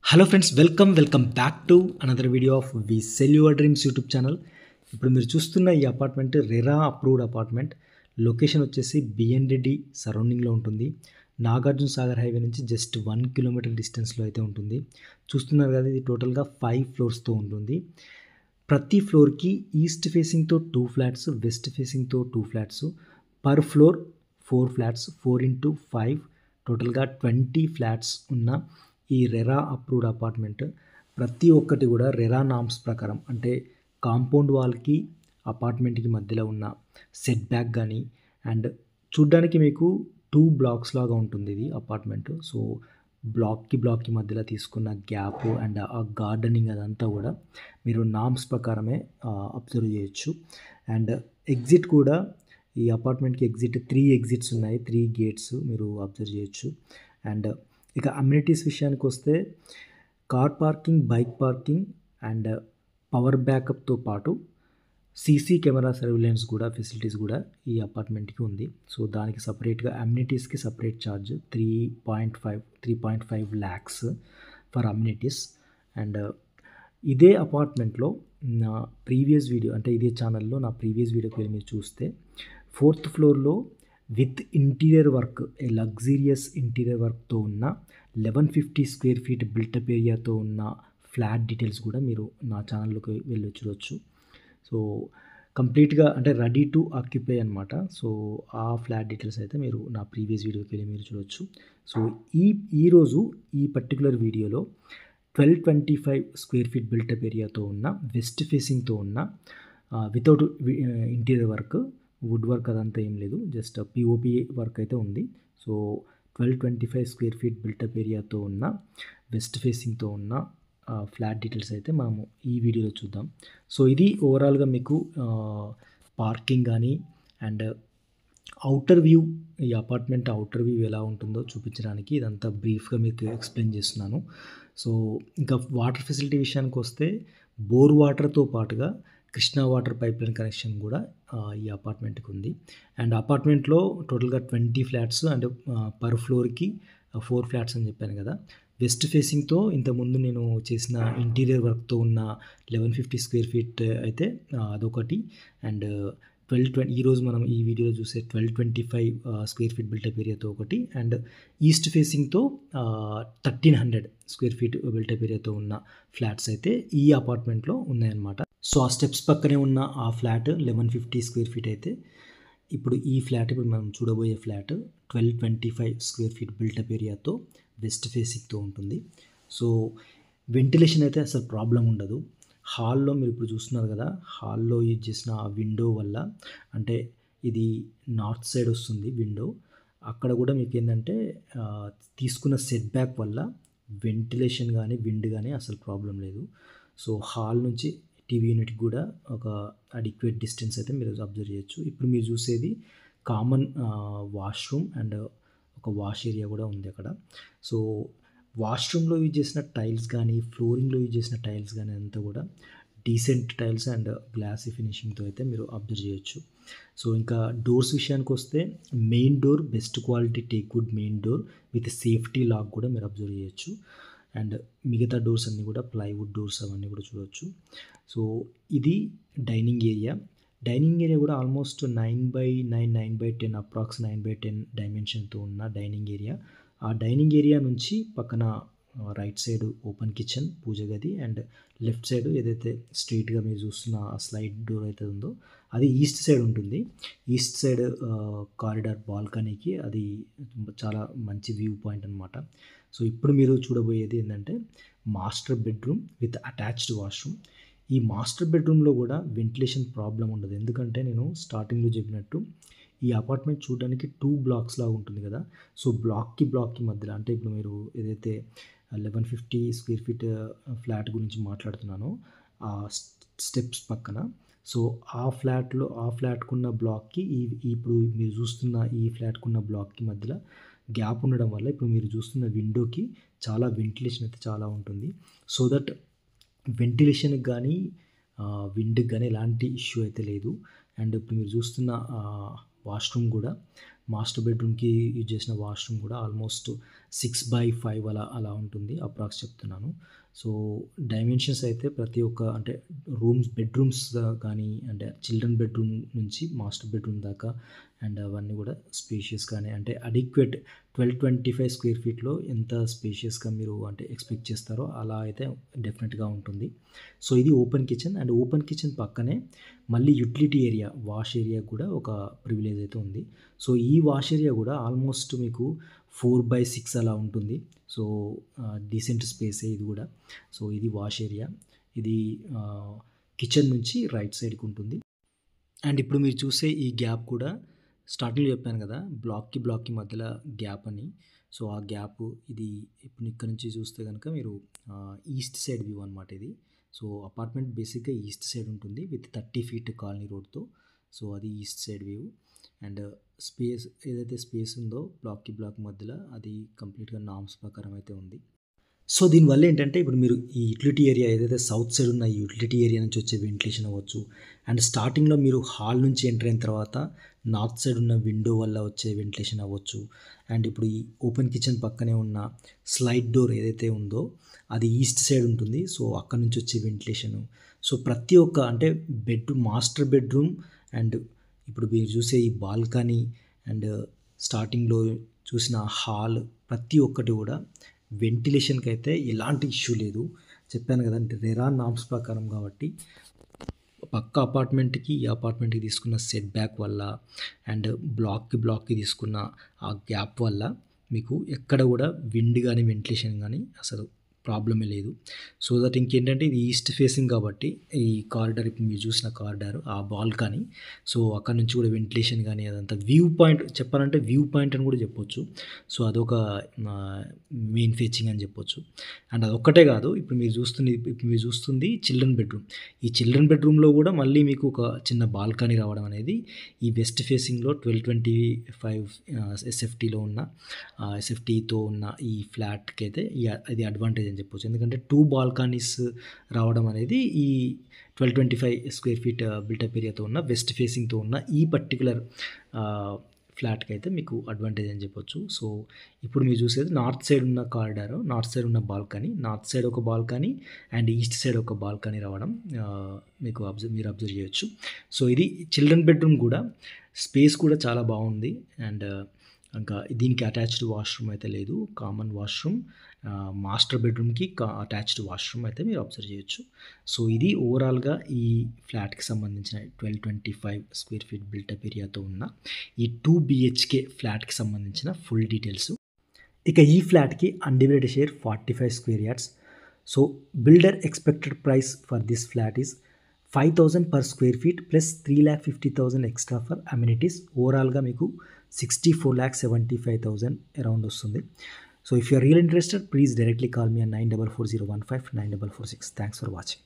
Hello friends, welcome back to another video of We Sell Your Dreams YouTube channel. ఇప్పుడు మీరు చూస్తున్న ఈ apartment RERA approved apartment. Location వచ్చేసి BN Reddy సరౌండింగ్లో ఉంటుంది. నాగార్జున సాగర్ హైవే నుంచి జస్ట్ 1 కిలోమీటర్ డిస్టెన్స్లో అయితే ఉంటుంది. చూస్తున్నారు కదా, ఇది టోటల్గా 5 ఫ్లోర్స్తో ఉంటుంది. ప్రతి ఫ్లోర్కి ఈస్ట్ ఫేసింగ్తో 2 ఫ్లాట్స్, వెస్ట్ ఫేసింగ్తో 2 flats, per floor 4 flats, 4x5, టోటల్గా 20 ఫ్లాట్స్ ఉన్న ఈ రెరా అప్రూవ్డ్ అపార్ట్మెంట్. ప్రతి ఒక్కటి కూడా రెరా నామ్స్ ప్రకారం, అంటే కాంపౌండ్ వాల్కి అపార్ట్మెంట్కి మధ్యలో ఉన్న సెట్ బ్యాక్ కానీ, అండ్ చూడ్డానికి మీకు 2 బ్లాక్స్ లాగా ఉంటుంది ఇది అపార్ట్మెంట్. సో బ్లాక్కి మధ్యలో తీసుకున్న గ్యాప్ అండ్ ఆ గార్డెనింగ్ అదంతా కూడా మీరు నామ్స్ ప్రకారమే అబ్జర్వ్ చేయొచ్చు. అండ్ ఎగ్జిట్ కూడా, ఈ అపార్ట్మెంట్కి ఎగ్జిట్ 3 ఎగ్జిట్స్ ఉన్నాయి, 3 గేట్స్ మీరు అబ్జర్వ్ చేయొచ్చు. అండ్ ఇక అమ్యూనిటీస్ విషయానికి వస్తే car parking, bike parking and power బ్యాకప్తో పాటు సీసీ కెమెరా సర్విలెన్స్ కూడా ఫెసిలిటీస్ కూడా ఈ అపార్ట్మెంట్కి ఉంది. సో దానికి సపరేట్గా అమ్యూనిటీస్కి separate charge 3.5 lakhs for amenities. And ఇదే అపార్ట్మెంట్లో నా ప్రీవియస్ వీడియో, అంటే ఇదే ఛానల్లో నా ప్రీవియస్ వీడియోకి వెళ్ళి మీరు చూస్తే 4th ఫ్లోర్లో with interior work, A luxurious interior వర్క్తో ఉన్న 1150 స్క్వేర్ ఫీట్ బిల్టప్ ఏరియాతో ఉన్న ఫ్లాట్ డీటెయిల్స్ కూడా మీరు నా ఛానల్లోకి వెళ్ళి చూడవచ్చు. సో కంప్లీట్గా అంటే రెడీ టు ఆక్యుపై అనమాట. సో ఆ ఫ్లాట్ డీటెయిల్స్ అయితే మీరు నా ప్రీవియస్ వీడియోకి వెళ్ళి మీరు చూడవచ్చు. సో ఈరోజు ఈ పర్టికులర్ వీడియోలో 1225 స్క్వేర్ ఫీట్ బిల్టప్ ఏరియాతో ఉన్న, వెస్ట్ ఫేసింగ్తో ఉన్న, without interior work, wood work అదంతా ఏం లేదు, జస్ట్ పిఓపి వర్క్ అయితే ఉంది. సో 1225 స్క్వేర్ ఫీట్ బిల్టప్ ఏరియాతో ఉన్న, వెస్ట్ ఫేసింగ్తో ఉన్న ఫ్లాట్ డీటెయిల్స్ అయితే మనము ఈ వీడియోలో చూద్దాం. సో ఇది ఓవరాల్గా మీకు పార్కింగ్ కానీ అండ్ అవుటర్ వ్యూ, ఈ అపార్ట్మెంట్ అవుటర్ వ్యూ ఎలా ఉంటుందో చూపించడానికి ఇదంతా బ్రీఫ్గా మీకు ఎక్స్ప్లెయిన్ చేస్తున్నాను. సో ఇంకా వాటర్ ఫెసిలిటీ విషయానికి వస్తే బోర్ వాటర్తో పాటుగా Krishna water pipe line connection కూడా ఈ అపార్ట్మెంట్కి ఉంది. అండ్ అపార్ట్మెంట్లో టోటల్గా 20 ఫ్లాట్స్ అండ్ పర్ ఫ్లోర్కి 4 ఫ్లాట్స్ అని చెప్పాను కదా. వెస్ట్ ఫేసింగ్తో ఇంతకుముందు నేను చేసిన ఇంటీరియర్ వర్క్తో ఉన్న 1150 స్క్వేర్ ఫీట్ అయితే అదొకటి. అండ్ ఈరోజు మనం ఈ వీడియోలో చూసే 1225 స్క్వేర్ ఫీట్ బిల్టప్ ఏరియాతో ఒకటి. అండ్ ఈస్ట్ ఫేసింగ్తో 1300 స్క్వేర్ ఫీట్ బిల్టప్ ఏరియాతో ఉన్న ఫ్లాట్స్ అయితే ఈ అపార్ట్మెంట్లో ఉన్నాయన్నమాట. సో ఆ స్టెప్స్ పక్కనే ఉన్న ఆ ఫ్లాట్ 1150 స్క్వేర్ ఫీట్ అయితే, ఇప్పుడు ఈ ఫ్లాట్, ఇప్పుడు మనం చూడబోయే ఫ్లాట్ 1225 స్క్వేర్ ఫీట్ బిల్టప్ ఏరియాతో వెస్ట్ ఫేసింగ్తో ఉంటుంది. సో వెంటిలేషన్ అయితే అసలు ప్రాబ్లం ఉండదు. హాల్లో మీరు ఇప్పుడు చూస్తున్నారు కదా, హాల్లో యూజ్ చేసిన ఆ విండో వల్ల, అంటే ఇది నార్త్ సైడ్ వస్తుంది విండో, అక్కడ కూడా మీకు ఏంటంటే తీసుకున్న సెట్ బ్యాక్ వల్ల వెంటిలేషన్ కానీ విండ్ కానీ అసలు ప్రాబ్లం లేదు. సో హాల్ నుంచి టీవీ యూనిట్కి కూడా ఒక అడిక్వేట్ డిస్టెన్స్ అయితే మీరు అబ్జర్వ్ చేయొచ్చు. ఇప్పుడు మీరు చూసేది కామన్ వాష్రూమ్ అండ్ ఒక వాష్ ఏరియా కూడా ఉంది అక్కడ. సో వాష్రూమ్లో యూజ్ చేసిన టైల్స్ కానీ, ఫ్లోరింగ్లో యూజ్ చేసిన టైల్స్ కానీ అంతా కూడా డీసెంట్ టైల్స్ అండ్ గ్లాసీ ఫినిషింగ్తో అయితే మీరు అబ్జర్వ్ చేయొచ్చు. సో ఇంకా డోర్స్ విషయానికి వస్తే main door best quality teakwood main door with safety lock కూడా మీరు అబ్జర్వ్ చేయొచ్చు. అండ్ మిగతా డోర్స్ అన్నీ కూడా ప్లైవుడ్ డోర్స్ అవన్నీ కూడా చూడవచ్చు. సో ఇది డైనింగ్ ఏరియా. డైనింగ్ ఏరియా కూడా almost 9x9, 9x10, approx 9x10 డైమెన్షన్తో ఉన్న డైనింగ్ ఏరియా. ఆ డైనింగ్ ఏరియా నుంచి పక్కన రైట్ సైడ్ ఓపెన్ కిచెన్, పూజ గది, అండ్ లెఫ్ట్ సైడ్ ఏదైతే స్ట్రైట్గా మీరు చూస్తున్న స్లైడ్ డోర్ అయితే ఉందో అది ఈస్ట్ సైడ్ ఉంటుంది. ఈస్ట్ సైడ్ కారిడార్ బాల్కనీకి అది చాలా మంచి వ్యూ పాయింట్ అనమాట. సో ఇప్పుడు మీరు చూడబోయేది ఏంటంటే master bedroom with attached washroom. ఈ మాస్టర్ బెడ్రూమ్లో కూడా వెంటిలేషన్ ప్రాబ్లం ఉండదు, ఎందుకంటే నేను స్టార్టింగ్లో చెప్పినట్టు ఈ అపార్ట్మెంట్ చూడడానికి 2 బ్లాక్స్ లాగా ఉంటుంది కదా. సో బ్లాక్కి మధ్యలో, అంటే ఇప్పుడు మీరు ఏదైతే 1150 స్క్వేర్ ఫీట్ ఫ్లాట్ గురించి మాట్లాడుతున్నానో ఆ స్టెప్స్ పక్కన, సో ఆ ఫ్లాట్కున్న బ్లాక్కి ఇప్పుడు మీరు చూస్తున్న ఈ ఫ్లాట్కున్న బ్లాక్కి మధ్యలో గ్యాప్ ఉండడం వల్ల ఇప్పుడు మీరు చూస్తున్న విండోకి చాలా వెంటిలేషన్ అయితే చాలా ఉంటుంది. సో దట్ వెంటిలేషన్కి కానీ విండ్కి కానీ ఎలాంటి ఇష్యూ అయితే లేదు. అండ్ ఇప్పుడు మీరు చూస్తున్న వాష్రూమ్ కూడా, మాస్టర్ బెడ్రూమ్కి యూజ్ చేసిన వాష్రూమ్ కూడా ఆల్మోస్ట్ 6/5 అలా ఉంటుంది. అప్రాక్స్ చెప్తున్నాను. సో, డైమెన్షన్స్ అయితే ప్రతి ఒక్క అంటే బెడ్‌రూమ్స్ కానీ అంటే చిల్డ్రన్ బెడ్‌రూమ్ నుంచి మాస్టర్ బెడ్‌రూమ్ దాకా అండ్ అవన్నీ కూడా స్పేషియస్‌గానే అంటే అడిక్వేట్ 1225 స్క్వేర్ ఫీట్‌లో ఎంత స్పేషియస్‌గా మీరు అంటే ఎక్స్‌పెక్ట్ చేస్తారో అలా అయితే డెఫినిట్‌గా ఉంటుంది. సో, ఇది open kitchen and open kitchen పక్కనే మళ్ళీ యుటిలిటీ ఏరియా, వాష్ ఏరియా కూడా ఒక ప్రివిలేజ్ అయితే ఉంది. సో, ఈ వాష్ ఏరియా కూడా ఆల్మోస్ట్ మీకు 4/6 అలా ఉంటుంది. సో, డీసెంట్ స్పేసే ఇది కూడా. సో, ఇది వాష్ ఏరియా. ఇది కిచెన్ నుంచి రైట్ సైడ్‌కి ఉంటుంది. అండ్ ఇప్పుడు మీరు చూసే ఈ గ్యాప్ కూడా స్టార్టింగ్‌లో చెప్పాను కదా! బ్లాక్‌కి మధ్యలో గ్యాప్ అని. సో, ఆ గ్యాప్ ఇది ఇప్పుడు ఇక్కడ నుంచి చూస్తే గనుక మీరు ఈస్ట్ సైడ్ వ్యూ అనమాట ఇది. సో, అపార్ట్మెంట్ బేసిక్‌గా ఈస్ట్ సైడ్ ఉంటుంది విత్ 30 ఫీట్ కాలనీ రోడ్‌తో. సో, అది east side view. And space ఏదైతే స్పేస్ ఉందో బ్లాక్ మధ్యలో అది కంప్లీట్‌గా నార్మ్స్ ప్రకారం అయితే ఉంది. సో, దీనివల్ల ఏంటంటే ఇప్పుడు మీరు ఈ యుటిలిటీ ఏరియా ఏదైతే సౌత్ సైడ్ ఉన్న ఈ యుటిలిటీ ఏరియా నుంచి వచ్చే వెంటిలేషన్ అవ్వచ్చు. అండ్ స్టార్టింగ్‌లో మీరు హాల్ నుంచి ఎంటర్ అయిన తర్వాత నార్త్ సైడ్ ఉన్న విండో వల్ల వచ్చే వెంటిలేషన్ అవ్వచ్చు. అండ్ ఇప్పుడు ఈ ఓపెన్ కిచెన్ పక్కనే ఉన్న స్లైడ్ డోర్ ఏదైతే ఉందో అది ఈస్ట్ సైడ్ ఉంటుంది. సో, అక్కడి నుంచి వచ్చే వెంటిలేషను. సో, ప్రతి ఒక్క అంటే మాస్టర్ బెడ్‌రూమ్ అండ్ ఇప్పుడు మీరు చూసే ఈ బాల్కనీ అండ్ స్టార్టింగ్‌లో చూసిన హాల్ ప్రతి ఒక్కటి కూడా వెంటిలేషన్‌కైతే ఎలాంటి ఇష్యూ లేదు. చెప్పాను కదండీ! రెరా నార్మ్స్ ప్రకారం కాబట్టి పక్క అపార్ట్మెంట్‌కి, ఈ అపార్ట్మెంట్‌కి తీసుకున్న సెట్ బ్యాక్ వల్ల అండ్ బ్లాక్‌కి తీసుకున్న ఆ గ్యాప్ వల్ల మీకు ఎక్కడ కూడా విండ్ గాని, వెంటిలేషన్ గాని అసలు ప్రాబ్లమే లేదు. సో దట్ ఇంకేంటంటే ఇది ఈస్ట్ ఫేసింగ్ కాబట్టి ఈ కారిడార్ ఇప్పుడు మీరు చూసిన కారిడార్ ఆ బాల్కనీ. సో, అక్కడి నుంచి కూడా వెంటిలేషన్ గాని అదంతా వ్యూ పాయింట్ చెప్పాలంటే వ్యూ పాయింట్ అని కూడా చెప్పొచ్చు. సో, అదొక మెయిన్ ఫీచింగ్ అని చెప్పొచ్చు. అండ్ అదొక్కటే కాదు ఇప్పుడు మీరు చూస్తుంది చిల్డ్రన్ బెడ్‌రూమ్. ఈ చిల్డ్రన్ బెడ్‌రూమ్‌లో కూడా మళ్ళీ మీకు ఒక చిన్న బాల్కనీ రావడం అనేది ఈ వెస్ట్ ఫేసింగ్‌లో 1225 ఎస్ఎఫ్టీతో ఉన్న ఈ ఫ్లాట్‌కైతే ఇది అడ్వాంటేజ్ అని చెప్పొచ్చు. ఎందుకంటే 2 బాల్కనీస్ రావడం అనేది ఈ 1225 స్క్వేర్ ఫీట్ బిల్టప్ ఏరియాతో ఉన్న వెస్ట్ ఫేసింగ్‌తో ఉన్న ఈ పర్టిక్యులర్ ఫ్లాట్‌కైతే మీకు అడ్వాంటేజ్ అని చెప్పొచ్చు. సో, ఇప్పుడు మీరు చూసేది నార్త్ సైడ్ ఉన్న కారిడార్, నార్త్ సైడ్ ఉన్న బాల్కనీ, నార్త్ సైడ్ ఒక బాల్కనీ అండ్ ఈస్ట్ సైడ్ ఒక బాల్కనీ రావడం మీరు అబ్జర్వ్ చేయొచ్చు. సో, ఇది చిల్డ్రన్ బెడ్‌రూమ్ కూడా స్పేస్ కూడా చాలా బాగుంది. అండ్ ఇంకా దీనికి అటాచ్డ్ వాష్‌రూమ్ అయితే లేదు. కామన్ వాష్‌రూమ్ మాస్టర్ బెడ్‌రూమ్‌కి అటాచ్డ్ వాష్‌రూమ్ అయితే మీరు అబ్జర్వ్ చేయొచ్చు. సో, ఇది ఓవరాల్‌గా ఈ ఫ్లాట్‌కి సంబంధించిన 1225 స్క్వేర్ ఫీట్ బిల్టప్ ఏరియాతో ఉన్న ఈ 2 బీహెచ్‌కే ఫ్లాట్‌కి సంబంధించిన ఫుల్ డీటెయిల్స్. ఇక ఈ ఫ్లాట్‌కి undivided share 45 square yards. So, builder expected price for this flat is 5,000 per square feet plus 3,50,000 extra for amenities. ఓవరాల్‌గా మీకు 64,75,000 అరౌండ్ వస్తుంది. So, if you are really interested please directly call me on 944015 9446. Thanks for watching.